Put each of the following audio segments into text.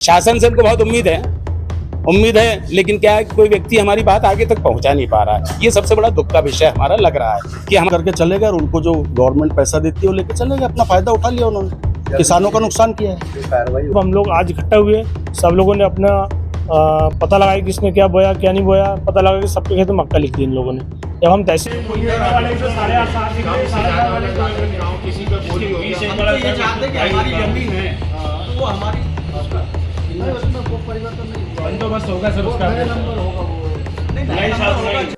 शासन से हमको बहुत उम्मीद है, लेकिन क्या है कोई व्यक्ति हमारी बात आगे तक पहुंचा नहीं पा रहा है। ये सबसे बड़ा दुख का विषय हमारा लग रहा है कि हम करके चले गए और उनको जो गवर्नमेंट पैसा देती है वो लेके चले गए, अपना फायदा उठा लिया उन्होंने, किसानों का नुकसान किया है। हम लोग आज इकट्ठा हुए, सब लोगों ने अपना पता लगाया किसने क्या बोया क्या नहीं बोया, पता लगा कि सबके खेत में मक्का लिख दी इन लोगों ने। जब हम तहसील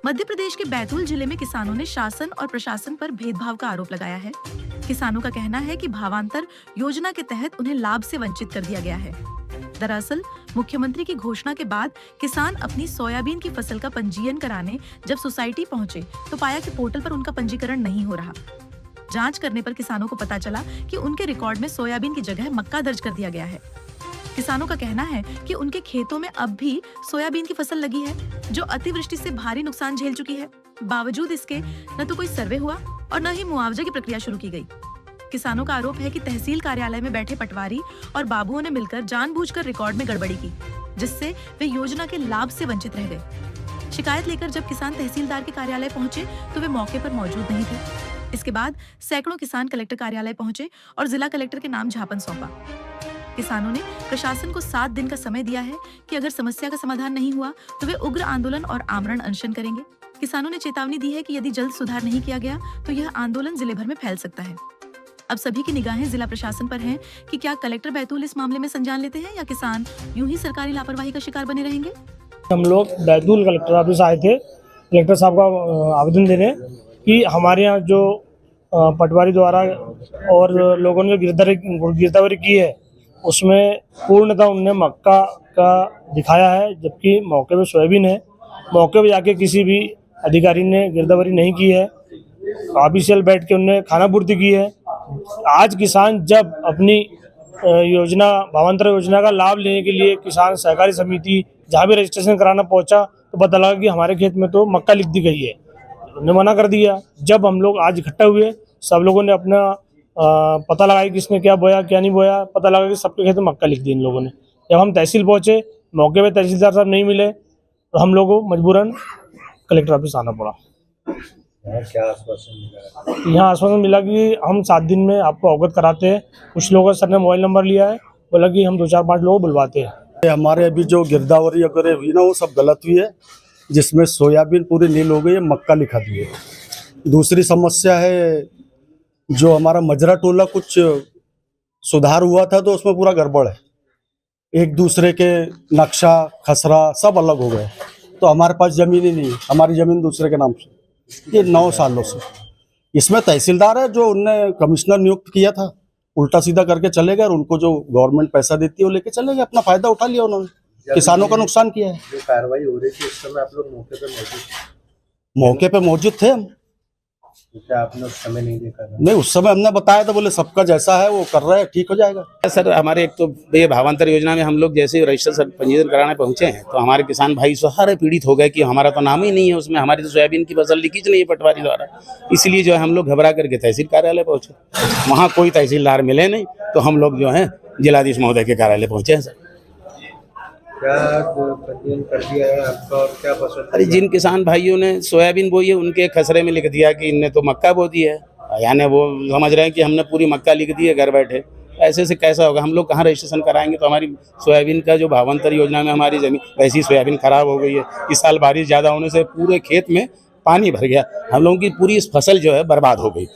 मध्य प्रदेश के बैतूल जिले में किसानों ने शासन और प्रशासन पर भेदभाव का आरोप लगाया है। किसानों का कहना है कि भावांतर योजना के तहत उन्हें लाभ से वंचित कर दिया गया है। दरअसल मुख्यमंत्री की घोषणा के बाद किसान अपनी सोयाबीन की फसल का पंजीयन कराने जब सोसाइटी पहुंचे तो पाया कि पोर्टल पर उनका पंजीकरण नहीं हो रहा। जांच करने पर किसानों को पता चला कि उनके रिकॉर्ड में सोयाबीन की जगह मक्का दर्ज कर दिया गया है। किसानों का कहना है कि उनके खेतों में अब भी सोयाबीन की फसल लगी है, जो अतिवृष्टि से भारी नुकसान झेल चुकी है। बावजूद इसके न तो कोई सर्वे हुआ और न ही मुआवजे की प्रक्रिया शुरू की गई। किसानों का आरोप है कि तहसील कार्यालय में बैठे पटवारी और बाबुओं ने मिलकर जानबूझकर रिकॉर्ड में गड़बड़ी की, जिससे वे योजना के लाभ से वंचित रह गए। शिकायत लेकर जब किसान तहसीलदार के कार्यालय पहुंचे तो वे मौके पर मौजूद नहीं थे। इसके बाद सैकड़ों किसान कलेक्टर कार्यालय पहुंचे और जिला कलेक्टर के नाम ज्ञापन सौंपा। किसानों ने प्रशासन को 7 दिन का समय दिया है कि अगर समस्या का समाधान नहीं हुआ तो वे उग्र आंदोलन और आमरण अनशन करेंगे। किसानों ने चेतावनी दी है कि यदि जल्द सुधार नहीं किया गया तो यह आंदोलन जिले भर में फैल सकता है। अब सभी की निगाहें जिला प्रशासन पर हैं कि क्या कलेक्टर बैतूल इस मामले में संज्ञान लेते हैं या किसान यूं ही सरकारी लापरवाही का शिकार बने रहेंगे। हम लोग बैतूल कलेक्टर ऑफिस आए थे कलेक्टर साहब का आवेदन देने कि हमारे यहाँ जो पटवारी द्वारा और लोगों ने गिरदावरी की है उसमें पूर्णतः उनने मक्का का दिखाया है, जबकि मौके पे सोयाबीन है। मौके पे जाके किसी भी अधिकारी ने गिरदावरी नहीं की है, ऑफिशियल बैठ के उनने खाना पूर्ति की है। आज किसान जब अपनी योजना भावांतर योजना का लाभ लेने के लिए किसान सहकारी समिति जहाँ भी रजिस्ट्रेशन कराना पहुंचा तो पता लगा कि हमारे खेत में तो मक्का लिख दी गई है, उन्होंने मना कर दिया। जब हम लोग आज इकट्ठा हुए, सब लोगों ने अपना पता लगाया किसने क्या बोया क्या नहीं बोया, पता लगा कि सबके खेत में मक्का लिख दी इन लोगों ने। जब हम तहसील पहुंचे, मौके पे तहसीलदार साहब नहीं मिले तो हम लोगों को मजबूरन कलेक्टर ऑफिस आना पड़ा। क्या आश्वासन मिला? यहाँ आश्वासन मिला कि हम 7 दिन में आपको अवगत कराते हैं। कुछ लोगों सर ने मोबाइल नंबर लिया है, बोला कि हम 2-4-5 लोगों को बुलवाते हैं। हमारे अभी जो गिरदावरी वगैरह हुई ना वो सब गलत हुई है, जिसमें सोयाबीन पूरी नील हो गई है, मक्का लिखा दिए। दूसरी समस्या है जो हमारा मजरा टोला कुछ सुधार हुआ था तो उसमें पूरा गड़बड़ है, एक दूसरे के नक्शा खसरा सब अलग हो गए, तो हमारे पास जमीन ही नहीं है, हमारी जमीन दूसरे के नाम से ये 9 सालों से। इसमें तहसीलदार है जो उनने कमिश्नर नियुक्त किया था, उल्टा सीधा करके चले गए और उनको जो गवर्नमेंट पैसा देती है वो लेके चले गए, अपना फायदा उठा लिया उन्होंने, किसानों का नुकसान किया है। जो कार्रवाई हो रही थी उस समय आप लोग मौके पे मौजूद थे हम। क्या आपने उस समय नहीं देखा था? नहीं, उस समय हमने बताया था, बोले सबका जैसा है वो कर रहे हैं, ठीक हो जाएगा। सर हमारे एक तो ये भावांतर योजना में हम लोग जैसे रजिस्टर पंजीयन कराने पहुंचे हैं तो हमारे किसान भाई सारे पीड़ित हो गए कि हमारा तो नाम ही नहीं है उसमें, हमारी तो सोयाबीन की फसल लिखी नहीं है पटवारी द्वारा। इसलिए जो है हम लोग घबरा करके तहसील कार्यालय पहुंचे, वहाँ कोई तहसीलदार मिले नहीं तो हम लोग जो है जिलाधीश महोदय के कार्यालय पहुंचे हैं। सर क्या पंजीयन कर दिया है आपका और क्या फसल? अरे जिन किसान भाइयों ने सोयाबीन बोई है उनके खसरे में लिख दिया कि इनने तो मक्का बो दी है, यानी वो समझ रहे हैं कि हमने पूरी मक्का लिख दी है घर बैठे। ऐसे से कैसा होगा, हम लोग कहाँ रजिस्ट्रेशन कराएंगे। तो हमारी सोयाबीन का जो भावांतर योजना में हमारी जमीन वैसी सोयाबीन खराब हो गई है। इस साल बारिश ज़्यादा होने से पूरे खेत में पानी भर गया, हम लोगों की पूरी फसल जो है बर्बाद हो गई।